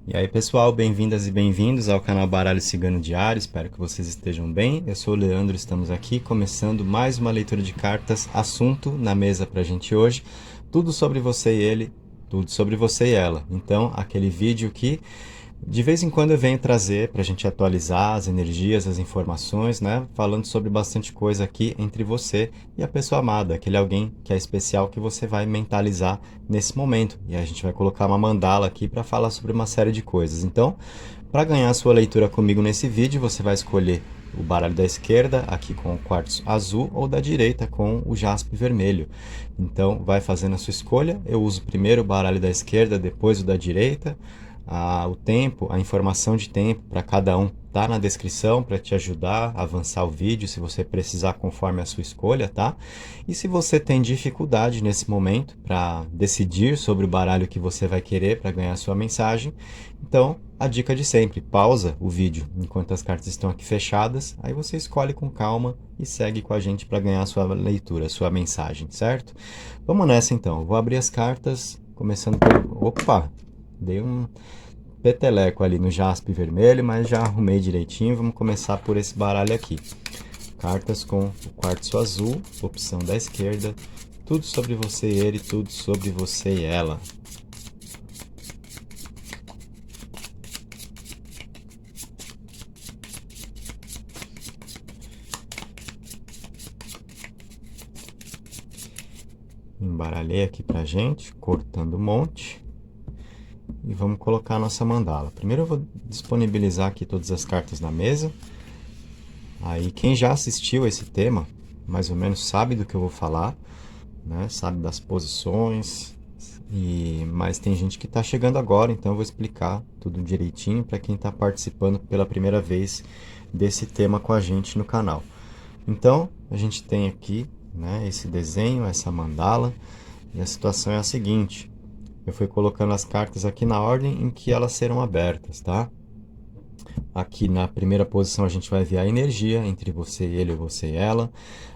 E aí pessoal, bem-vindas e bem-vindos ao canal Baralho Cigano Diário, espero que vocês estejam bem. Eu sou o Leandro, estamos aqui começando mais uma leitura de cartas, assunto na mesa pra gente hoje, tudo sobre você e ele, tudo sobre você e ela. Então, aquele vídeo que de vez em quando eu venho trazer para a gente atualizar as energias, as informações, né? Falando sobre bastante coisa aqui entre você e a pessoa amada, aquele alguém que é especial que você vai mentalizar nesse momento. E a gente vai colocar uma mandala aqui para falar sobre uma série de coisas. Então, para ganhar a sua leitura comigo nesse vídeo, você vai escolher o baralho da esquerda, aqui com o quartzo azul, ou da direita com o jaspe vermelho. Então, vai fazendo a sua escolha. Eu uso primeiro o baralho da esquerda, depois o da direita. O tempo, a informação de tempo para cada um tá na descrição para te ajudar a avançar o vídeo, se você precisar conforme a sua escolha, tá? E se você tem dificuldade nesse momento para decidir sobre o baralho que você vai querer para ganhar a sua mensagem, então a dica de sempre, pausa o vídeo enquanto as cartas estão aqui fechadas, aí você escolhe com calma e segue com a gente para ganhar a sua leitura, a sua mensagem, certo? Vamos nessa então, eu vou abrir as cartas, começando pelo... Opa! Dei um peteleco ali no jaspe vermelho, mas já arrumei direitinho. Vamos começar por esse baralho aqui. Cartas com o quartzo azul, opção da esquerda. Tudo sobre você e ele, tudo sobre você e ela. Embaralhei aqui pra gente, cortando um monte. E vamos colocar a nossa mandala. Primeiro eu vou disponibilizar aqui todas as cartas na mesa. Aí quem já assistiu esse tema, mais ou menos sabe do que eu vou falar, né? Sabe das posições, mas tem gente que está chegando agora, então eu vou explicar tudo direitinho para quem está participando pela primeira vez desse tema com a gente no canal. Então, a gente tem aqui, né, esse desenho, essa mandala, e a situação é a seguinte: eu fui colocando as cartas aqui na ordem em que elas serão abertas, tá? Aqui na primeira posição a gente vai ver a energia entre você e ele, ou você e ela.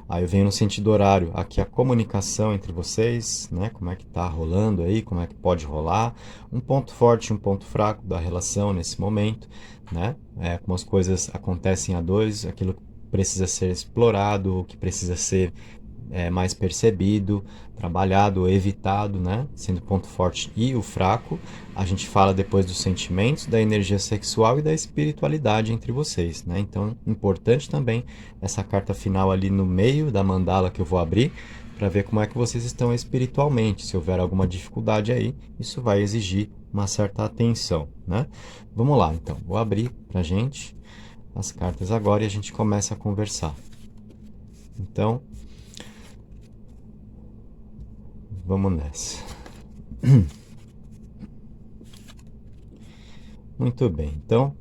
Aí eu venho no sentido horário, aqui a comunicação entre vocês, né? Como é que tá rolando aí, como é que pode rolar. Um ponto forte e um ponto fraco da relação nesse momento, né? Como as coisas acontecem a dois, aquilo que precisa ser explorado, o que precisa ser mais percebido, trabalhado, evitado, né? Sendo o ponto forte e o fraco. A gente fala depois dos sentimentos, da energia sexual e da espiritualidade entre vocês, né? Então, importante também essa carta final ali no meio da mandala que eu vou abrir, para ver como é que vocês estão espiritualmente. Se houver alguma dificuldade aí, isso vai exigir uma certa atenção, né? Vamos lá, então. Vou abrir pra gente as cartas agora e a gente começa a conversar. Então, vamos nessa. Muito bem, então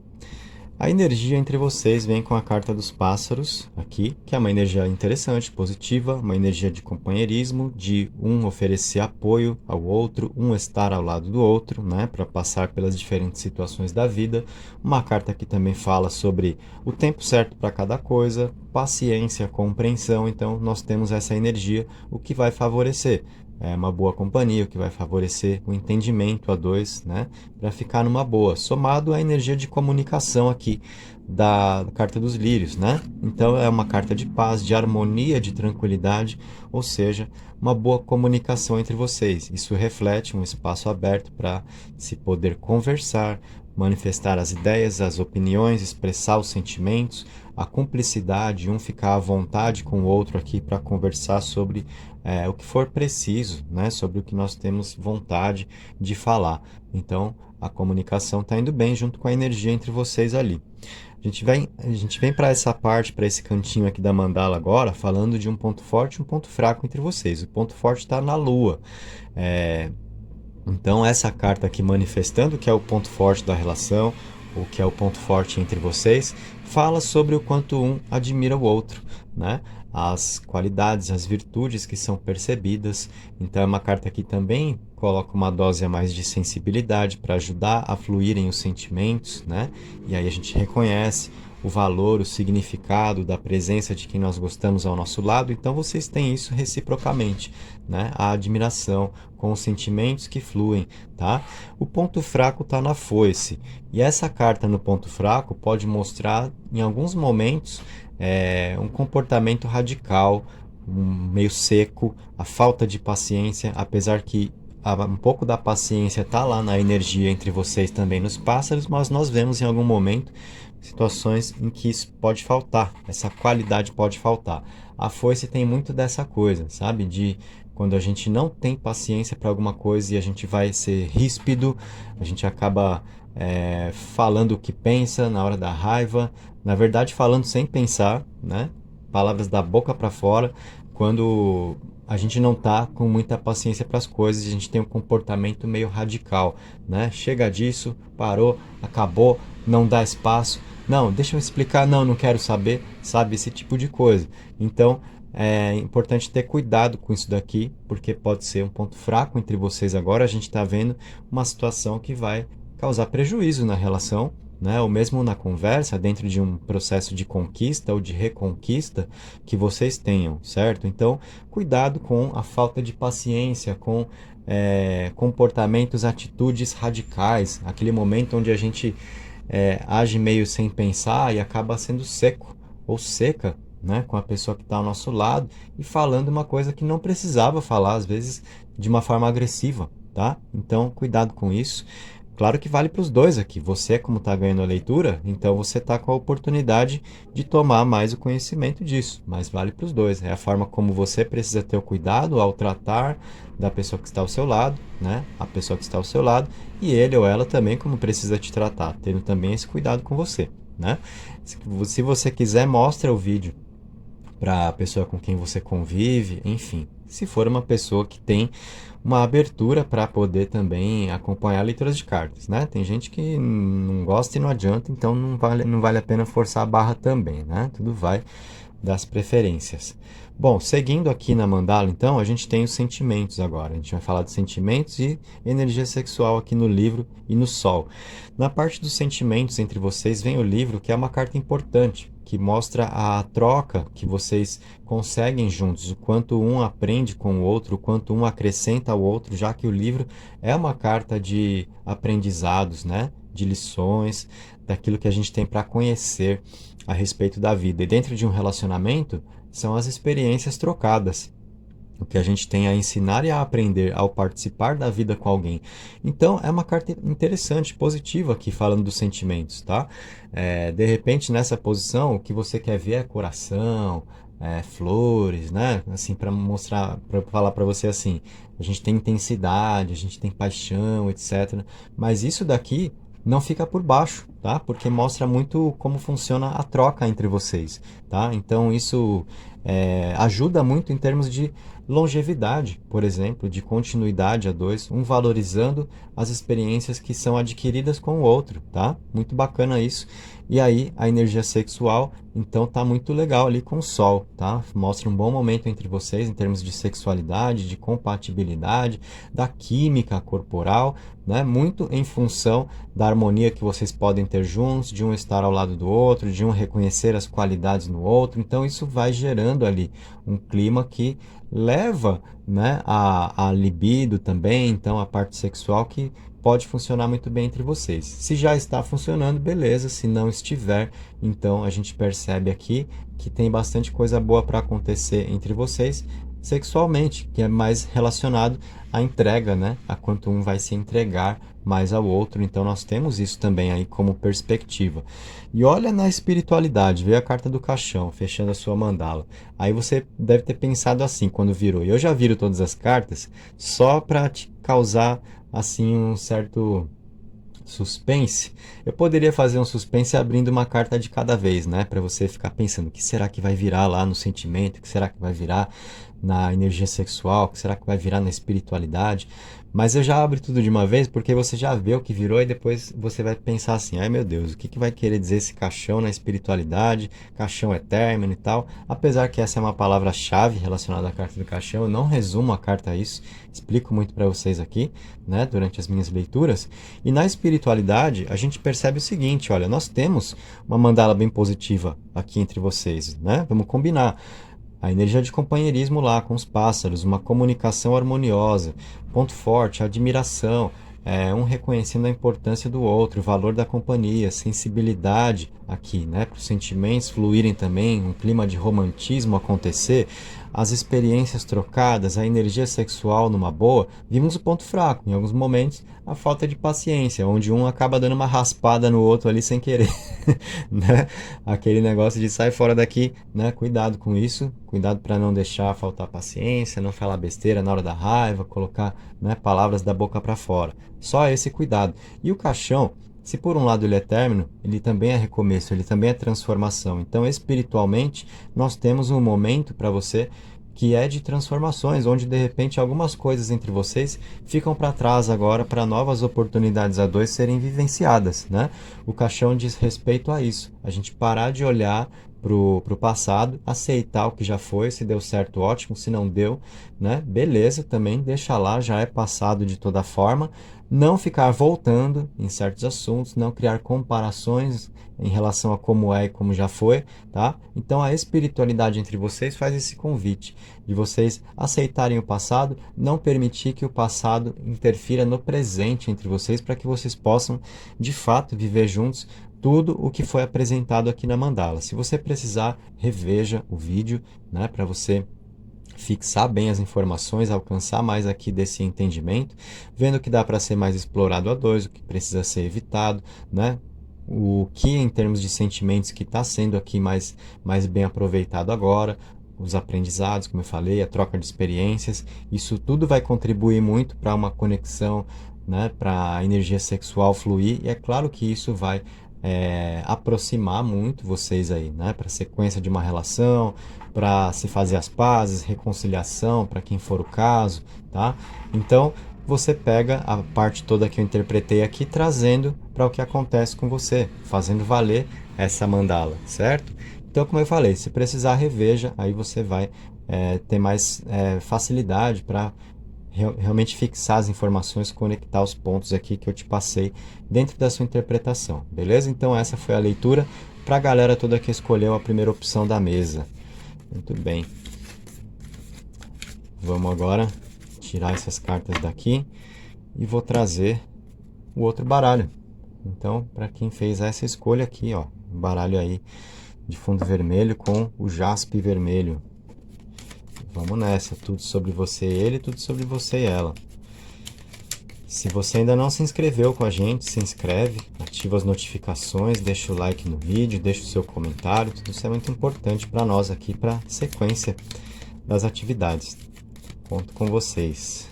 a energia entre vocês vem com a carta dos pássaros aqui, que é uma energia interessante, positiva, uma energia de companheirismo, de um oferecer apoio ao outro, um estar ao lado do outro, né, para passar pelas diferentes situações da vida. Uma carta que também fala sobre o tempo certo para cada coisa, paciência, compreensão. Então nós temos essa energia, o que vai favorecer uma boa companhia, o que vai favorecer o entendimento a dois, né, para ficar numa boa, somado à energia de comunicação aqui da carta dos lírios, né? Então é uma carta de paz, de harmonia, de tranquilidade, ou seja, uma boa comunicação entre vocês. Isso reflete um espaço aberto para se poder conversar, manifestar as ideias, as opiniões, expressar os sentimentos, a cumplicidade, um ficar à vontade com o outro aqui para conversar sobre o que for preciso, né? Sobre o que nós temos vontade de falar. Então, a comunicação está indo bem junto com a energia entre vocês ali. A gente vem para essa parte, para esse cantinho aqui da mandala agora, falando de um ponto forte e um ponto fraco entre vocês. O ponto forte está na Lua. Então, essa carta aqui manifestando que é o ponto forte da relação, o que é o ponto forte entre vocês, fala sobre o quanto um admira o outro, né? As qualidades, as virtudes que são percebidas. Então é uma carta que também coloca uma dose a mais de sensibilidade para ajudar a fluírem os sentimentos, né? E aí a gente reconhece o valor, o significado da presença de quem nós gostamos ao nosso lado, então vocês têm isso reciprocamente, né? A admiração com os sentimentos que fluem, tá? O ponto fraco está na foice, e essa carta no ponto fraco pode mostrar, em alguns momentos, um comportamento radical, meio seco, a falta de paciência, apesar que um pouco da paciência está lá na energia entre vocês também nos pássaros, mas nós vemos em algum momento situações em que isso pode faltar, essa qualidade pode faltar. A foice tem muito dessa coisa, sabe? De quando a gente não tem paciência para alguma coisa e a gente vai ser ríspido, a gente acaba falando o que pensa na hora da raiva, na verdade falando sem pensar, né? Palavras da boca para fora, quando a gente não está com muita paciência para as coisas, a gente tem um comportamento meio radical, né? Chega disso, parou, acabou, não dá espaço, não, deixa eu explicar, não, não quero saber, sabe? Esse tipo de coisa. Então, é importante ter cuidado com isso daqui, porque pode ser um ponto fraco entre vocês agora. A gente está vendo uma situação que vai causar prejuízo na relação, né? Ou mesmo na conversa, dentro de um processo de conquista ou de reconquista que vocês tenham, certo? Então, cuidado com a falta de paciência, com comportamentos, atitudes radicais, aquele momento onde a gente age meio sem pensar e acaba sendo seco ou seca, né, com a pessoa que está ao nosso lado e falando uma coisa que não precisava falar, às vezes de uma forma agressiva, tá? Então, cuidado com isso. Claro que vale para os dois aqui. Você, como está ganhando a leitura, então você está com a oportunidade de tomar mais o conhecimento disso. Mas vale para os dois. É a forma como você precisa ter o cuidado ao tratar da pessoa que está ao seu lado, né? A pessoa que está ao seu lado, e ele ou ela também como precisa te tratar, tendo também esse cuidado com você, né? Se você quiser, mostra o vídeo para a pessoa com quem você convive, enfim. Se for uma pessoa que tem uma abertura para poder também acompanhar leituras de cartas, né? Tem gente que não gosta e não adianta, então não vale a pena forçar a barra também, né? Tudo vai das preferências. Bom, seguindo aqui na mandala, então, a gente tem os sentimentos agora. A gente vai falar de sentimentos e energia sexual aqui no livro e no sol. Na parte dos sentimentos entre vocês vem o livro, que é uma carta importante, que mostra a troca que vocês conseguem juntos, o quanto um aprende com o outro, o quanto um acrescenta ao outro, já que o livro é uma carta de aprendizados, né? De lições, daquilo que a gente tem para conhecer a respeito da vida. E dentro de um relacionamento, são as experiências trocadas, o que a gente tem a ensinar e a aprender ao participar da vida com alguém. Então, é uma carta interessante, positiva aqui, falando dos sentimentos, tá? De repente, nessa posição, o que você quer ver é coração, flores, né? Assim, para mostrar, para falar para você assim, a gente tem intensidade, a gente tem paixão, etc. Mas isso daqui não fica por baixo, tá? Porque mostra muito como funciona a troca entre vocês, tá? Então isso ajuda muito em termos de longevidade, por exemplo, de continuidade a dois, um valorizando as experiências que são adquiridas com o outro, tá? Muito bacana isso. E aí a energia sexual, então tá muito legal ali com o sol, tá? Mostra um bom momento entre vocês em termos de sexualidade, de compatibilidade, da química corporal, né? Muito em função da harmonia que vocês podem ter juntos, de um estar ao lado do outro, de um reconhecer as qualidades no outro. Então isso vai gerando ali um clima que leva, né, a libido também, então a parte sexual que pode funcionar muito bem entre vocês. Se já está funcionando, beleza. Se não estiver, então a gente percebe aqui que tem bastante coisa boa para acontecer entre vocês sexualmente, que é mais relacionado à entrega, né? A quanto um vai se entregar mais ao outro. Então nós temos isso também aí como perspectiva. E olha na espiritualidade, veio a carta do caixão, fechando a sua mandala. Aí você deve ter pensado assim quando virou. E eu já viro todas as cartas só para te causar assim um certo suspense. Eu poderia fazer um suspense abrindo uma carta de cada vez, né, para você ficar pensando o que será que vai virar lá no sentimento, o que será que vai virar. na energia sexual? O que será que vai virar na espiritualidade? Mas eu já abro tudo de uma vez, porque você já vê o que virou e depois você vai pensar assim, ai meu Deus, o que que vai querer dizer esse caixão na espiritualidade? Caixão é término e tal. Apesar que essa é uma palavra-chave relacionada à carta do caixão, eu não resumo a carta a isso, explico muito para vocês aqui, né, durante as minhas leituras. E na espiritualidade, a gente percebe o seguinte, olha, nós temos uma mandala bem positiva aqui entre vocês, né? Vamos combinar. A energia de companheirismo lá com os pássaros, uma comunicação harmoniosa, ponto forte, admiração, um reconhecendo a importância do outro, o valor da companhia, sensibilidade aqui, né, para os sentimentos fluírem também, um clima de romantismo acontecer, as experiências trocadas, a energia sexual numa boa. Vimos o ponto fraco, em alguns momentos, a falta de paciência, onde um acaba dando uma raspada no outro ali sem querer, né? Aquele negócio de sai fora daqui, né? Cuidado com isso, cuidado para não deixar faltar paciência, não falar besteira na hora da raiva, colocar, né, palavras da boca para fora. Só esse cuidado. E o caixão, se por um lado ele é término, ele também é recomeço, ele também é transformação. Então, espiritualmente, nós temos um momento para você que é de transformações, onde de repente algumas coisas entre vocês ficam para trás agora para novas oportunidades a dois serem vivenciadas, né? O caixão diz respeito a isso, a gente parar de olhar pro passado, aceitar o que já foi, se deu certo, ótimo, se não deu, né? Beleza, também deixa lá, já é passado de toda forma, não ficar voltando em certos assuntos, não criar comparações em relação a como é e como já foi, tá? Então a espiritualidade entre vocês faz esse convite de vocês aceitarem o passado, não permitir que o passado interfira no presente entre vocês, para que vocês possam de fato viver juntos tudo o que foi apresentado aqui na mandala. Se você precisar, reveja o vídeo, né, para você fixar bem as informações, alcançar mais aqui desse entendimento, vendo que dá para ser mais explorado a dois, o que precisa ser evitado, né? O que em termos de sentimentos que está sendo aqui mais bem aproveitado agora, os aprendizados, como eu falei, a troca de experiências, isso tudo vai contribuir muito para uma conexão, né, para a energia sexual fluir, e é claro que isso vai aproximar muito vocês aí, né, para a sequência de uma relação, para se fazer as pazes, reconciliação, para quem for o caso, tá? Então, você pega a parte toda que eu interpretei aqui, trazendo para o que acontece com você, fazendo valer essa mandala, certo? Então, como eu falei, se precisar, reveja, aí você vai ter mais facilidade para realmente fixar as informações, conectar os pontos aqui que eu te passei dentro da sua interpretação, beleza? Então essa foi a leitura para a galera toda que escolheu a primeira opção da mesa. Muito bem. Vamos agora tirar essas cartas daqui e vou trazer o outro baralho. Então, para quem fez essa escolha aqui, ó, um baralho aí de fundo vermelho com o jaspe vermelho. Vamos nessa, tudo sobre você e ele, tudo sobre você e ela. Se você ainda não se inscreveu com a gente, se inscreve, ativa as notificações, deixa o like no vídeo, deixa o seu comentário, tudo isso é muito importante para nós aqui, para a sequência das atividades. Conto com vocês.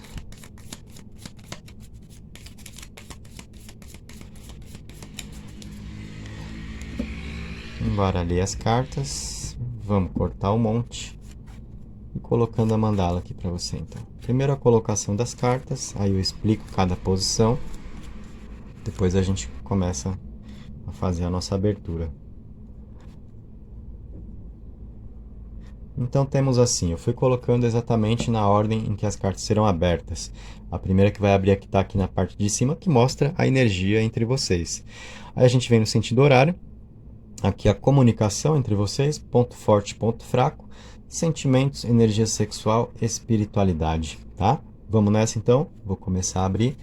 Embaralhei as cartas, vamos cortar o monte e colocando a mandala aqui para você então. Primeiro a colocação das cartas, aí eu explico cada posição, depois a gente começa a fazer a nossa abertura. Então temos assim, eu fui colocando exatamente na ordem em que as cartas serão abertas. A primeira que vai abrir aqui está aqui na parte de cima, que mostra a energia entre vocês. Aí a gente vem no sentido horário, aqui a comunicação entre vocês, ponto forte, ponto fraco, sentimentos, energia sexual, espiritualidade, tá? Vamos nessa então, vou começar a abrir.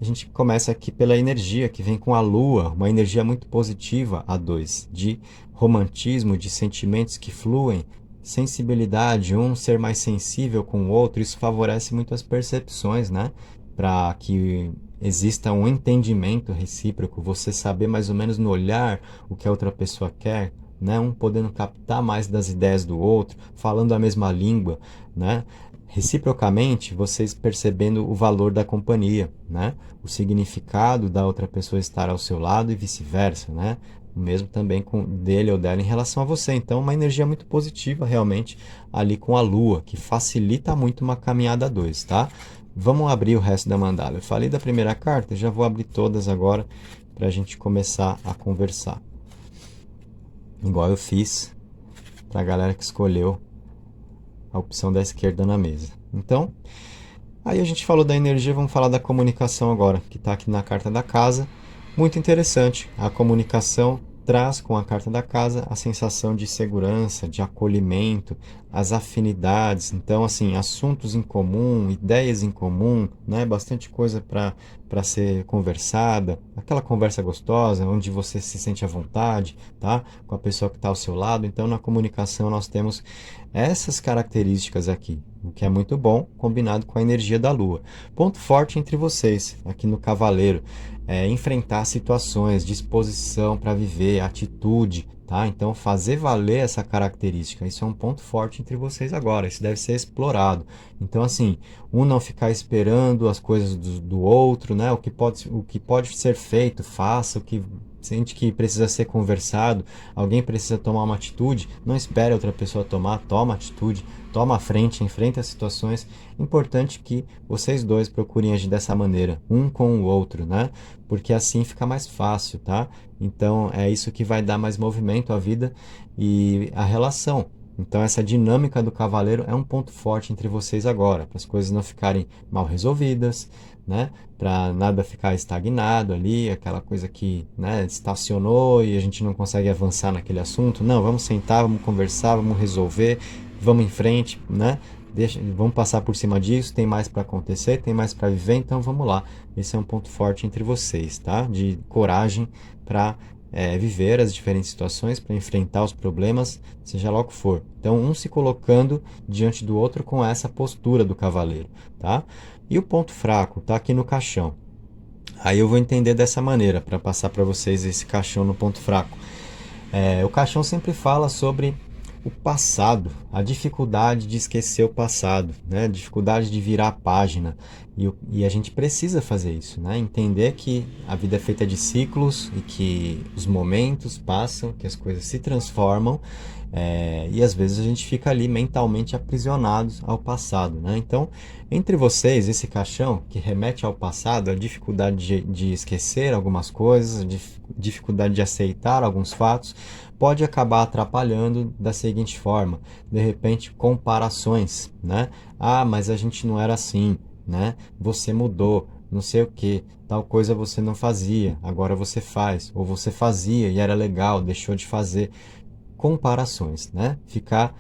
A gente começa aqui pela energia que vem com a lua, uma energia muito positiva, a 2, de romantismo, de sentimentos que fluem, sensibilidade, um ser mais sensível com o outro, isso favorece muito as percepções, né? Para que exista um entendimento recíproco, você saber mais ou menos no olhar o que a outra pessoa quer, né? Um podendo captar mais das ideias do outro, falando a mesma língua, né? Reciprocamente, vocês percebendo o valor da companhia, né? O significado da outra pessoa estar ao seu lado e vice-versa, né? O mesmo também com dele ou dela em relação a você. Então, uma energia muito positiva realmente ali com a Lua, que facilita muito uma caminhada a dois, tá? Vamos abrir o resto da mandala. Eu falei da primeira carta, já vou abrir todas agora para a gente começar a conversar. Igual eu fiz para a galera que escolheu a opção da esquerda na mesa. Então, aí a gente falou da energia, vamos falar da comunicação agora, que está aqui na carta da casa. Muito interessante, a comunicação traz com a carta da casa a sensação de segurança, de acolhimento, as afinidades, então assim, assuntos em comum, ideias em comum, né? Bastante coisa para ser conversada, aquela conversa gostosa, onde você se sente à vontade, tá? Com a pessoa que está ao seu lado. Então na comunicação nós temos essas características aqui, o que é muito bom, combinado com a energia da Lua. Ponto forte entre vocês, aqui no Cavaleiro, é enfrentar situações, disposição para viver, atitude, tá? Então, fazer valer essa característica, isso é um ponto forte entre vocês agora, isso deve ser explorado. Então, assim, um não ficar esperando as coisas do outro, né? O que pode ser feito, faça, o que sente que precisa ser conversado, alguém precisa tomar uma atitude, não espere outra pessoa tomar, toma atitude, toma a frente, enfrenta as situações. Importante que vocês dois procurem agir dessa maneira, um com o outro, né? Porque assim fica mais fácil, tá? Então é isso que vai dar mais movimento à vida e à relação. Então essa dinâmica do cavaleiro é um ponto forte entre vocês agora, para as coisas não ficarem mal resolvidas, né? Para nada ficar estagnado ali, aquela coisa que, né, estacionou e a gente não consegue avançar naquele assunto. Não, vamos sentar, vamos conversar, vamos resolver, vamos em frente, né? Vamos passar por cima disso, tem mais para acontecer, tem mais para viver, então vamos lá. Esse é um ponto forte entre vocês, tá? De coragem para viver as diferentes situações, para enfrentar os problemas, seja lá o que for. Então, um se colocando diante do outro com essa postura do cavaleiro, tá? E o ponto fraco tá aqui no caixão. Aí eu vou entender dessa maneira, para passar para vocês esse caixão no ponto fraco. O caixão sempre fala sobre o passado, a dificuldade de esquecer o passado, né? A dificuldade de virar a página. E a gente precisa fazer isso, né? Entender que a vida é feita de ciclos e que os momentos passam, que as coisas se transformam, e às vezes a gente fica ali mentalmente aprisionados ao passado, né? Então, entre vocês, esse caixão que remete ao passado, a dificuldade de esquecer algumas coisas, a dificuldade de aceitar alguns fatos, pode acabar atrapalhando da seguinte forma: de repente comparações, né? Ah, mas a gente não era assim, né? Você mudou, não sei o que, tal coisa você não fazia, agora você faz, ou você fazia e era legal, deixou de fazer. Comparações, né? Ficar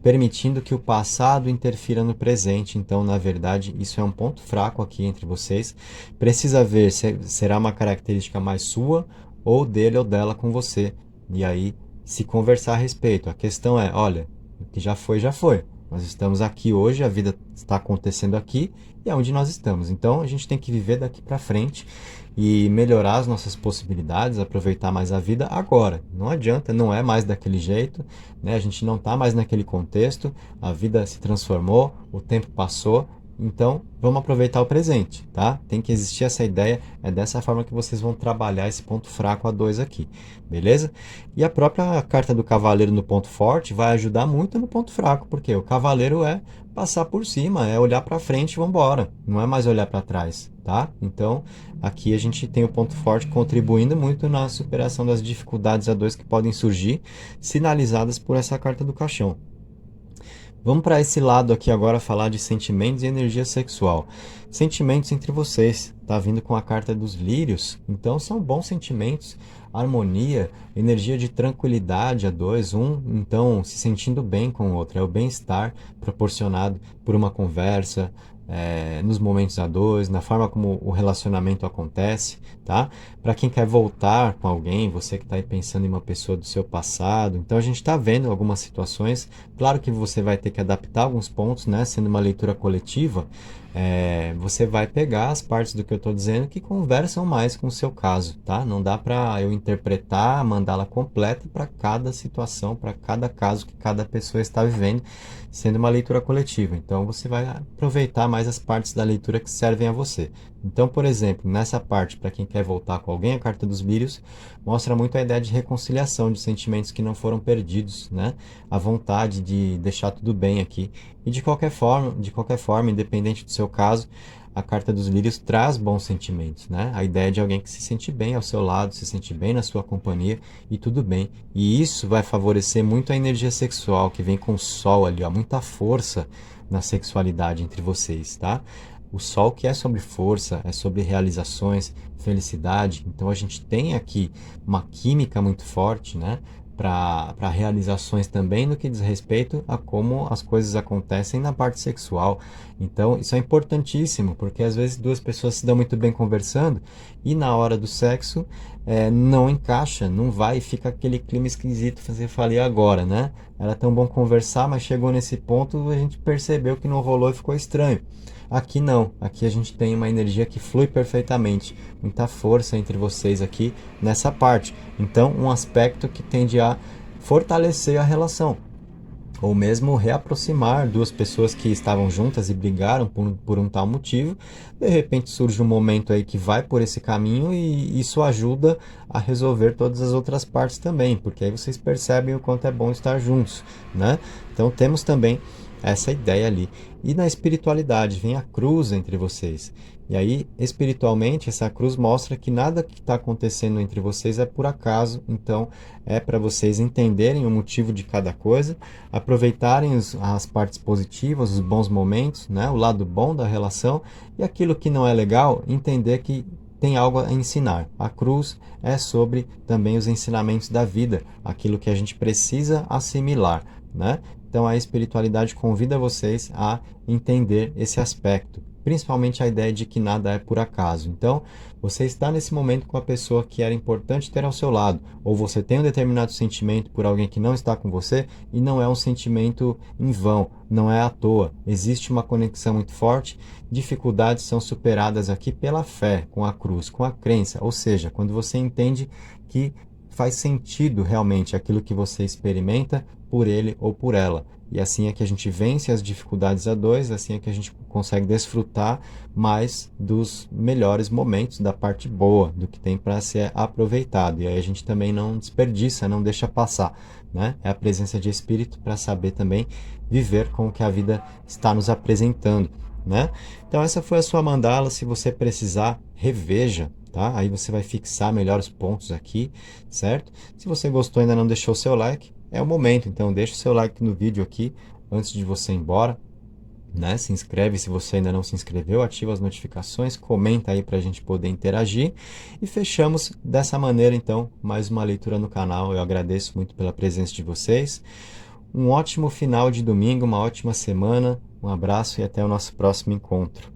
permitindo que o passado interfira no presente. Então, na verdade, isso é um ponto fraco aqui entre vocês. Precisa ver se será uma característica mais sua ou dele ou dela com você. E aí, se conversar a respeito. A questão é, olha, o que já foi, já foi. Nós estamos aqui hoje, a vida está acontecendo aqui e é onde nós estamos. Então, a gente tem que viver daqui para frente e melhorar as nossas possibilidades, aproveitar mais a vida agora. Não adianta, não é mais daquele jeito, né? A gente não está mais naquele contexto, a vida se transformou, o tempo passou, então vamos aproveitar o presente, tá? Tem que existir essa ideia, é dessa forma que vocês vão trabalhar esse ponto fraco a dois aqui, beleza? E a própria carta do cavaleiro no ponto forte vai ajudar muito no ponto fraco, porque o cavaleiro é passar por cima, é olhar para frente e vamos embora, não é mais olhar para trás, tá? Então, aqui a gente tem o ponto forte contribuindo muito na superação das dificuldades a dois que podem surgir, sinalizadas por essa carta do caixão. Vamos para esse lado aqui agora falar de sentimentos e energia sexual. Sentimentos entre vocês, tá vindo com a carta dos lírios, então são bons sentimentos, harmonia, energia de tranquilidade a dois, então se sentindo bem com o outro, é o bem-estar proporcionado por uma conversa, nos momentos a dois, na forma como o relacionamento acontece, tá? Para quem quer voltar com alguém, você que está aí pensando em uma pessoa do seu passado, então a gente está vendo algumas situações, claro que você vai ter que adaptar alguns pontos, né? Sendo uma leitura coletiva, você vai pegar as partes do que eu estou dizendo que conversam mais com o seu caso, tá? Não dá para eu interpretar, mandá-la completa para cada situação, para cada caso que cada pessoa está vivendo, sendo uma leitura coletiva. Então você vai aproveitar mais as partes da leitura que servem a você, Então, por exemplo, nessa parte, para quem quer voltar com alguém, a carta dos lírios mostra muito a ideia de reconciliação, de sentimentos que não foram perdidos, né? A vontade de deixar tudo bem aqui. E de qualquer forma, independente do seu caso, a carta dos lírios traz bons sentimentos, né? A ideia de alguém que se sente bem ao seu lado, se sente bem na sua companhia e tudo bem. E isso vai favorecer muito a energia sexual que vem com o sol ali, ó, muita força na sexualidade entre vocês, tá? O sol que é sobre força, é sobre realizações, felicidade. Então a gente tem aqui uma química muito forte, né? Para realizações também no que diz respeito a como as coisas acontecem na parte sexual. Então isso é importantíssimo, porque às vezes duas pessoas se dão muito bem conversando e na hora do sexo não encaixa, não vai, fica aquele clima esquisito, você fala, e agora, né? Era tão bom conversar, mas chegou nesse ponto, a gente percebeu que não rolou e ficou estranho. Aqui não, aqui a gente tem uma energia que flui perfeitamente, muita força entre vocês aqui nessa parte. Então, um aspecto que tende a fortalecer a relação, ou mesmo reaproximar duas pessoas que estavam juntas e brigaram por um tal motivo. De repente surge um momento aí que vai por esse caminho e isso ajuda a resolver todas as outras partes também, porque aí vocês percebem o quanto é bom estar juntos, né? Então temos também essa ideia ali. E na espiritualidade vem a cruz entre vocês. E aí, espiritualmente, essa cruz mostra que nada que está acontecendo entre vocês é por acaso. Então, é para vocês entenderem o motivo de cada coisa, aproveitarem as partes positivas, os bons momentos, né? O lado bom da relação, e aquilo que não é legal, entender que tem algo a ensinar. A cruz é sobre também os ensinamentos da vida, aquilo que a gente precisa assimilar, né? Então a espiritualidade convida vocês a entender esse aspecto, principalmente a ideia de que nada é por acaso. Então, você está nesse momento com a pessoa que era importante ter ao seu lado, ou você tem um determinado sentimento por alguém que não está com você e não é um sentimento em vão, não é à toa. Existe uma conexão muito forte, dificuldades são superadas aqui pela fé, com a cruz, com a crença, ou seja, quando você entende que faz sentido realmente aquilo que você experimenta por ele ou por ela. E assim é que a gente vence as dificuldades a dois, assim é que a gente consegue desfrutar mais dos melhores momentos, da parte boa, do que tem para ser aproveitado. E aí a gente também não desperdiça, não deixa passar, né? É a presença de espírito para saber também viver com o que a vida está nos apresentando, né? Então essa foi a sua mandala. Se você precisar, reveja, tá? Aí você vai fixar melhor os pontos aqui, certo? Se você gostou e ainda não deixou o seu like, é o momento, então deixa o seu like no vídeo aqui antes de você ir embora, né? Se inscreve se você ainda não se inscreveu, ativa as notificações, comenta aí para a gente poder interagir e fechamos dessa maneira então mais uma leitura no canal. Eu agradeço muito pela presença de vocês, um ótimo final de domingo, uma ótima semana, um abraço e até o nosso próximo encontro.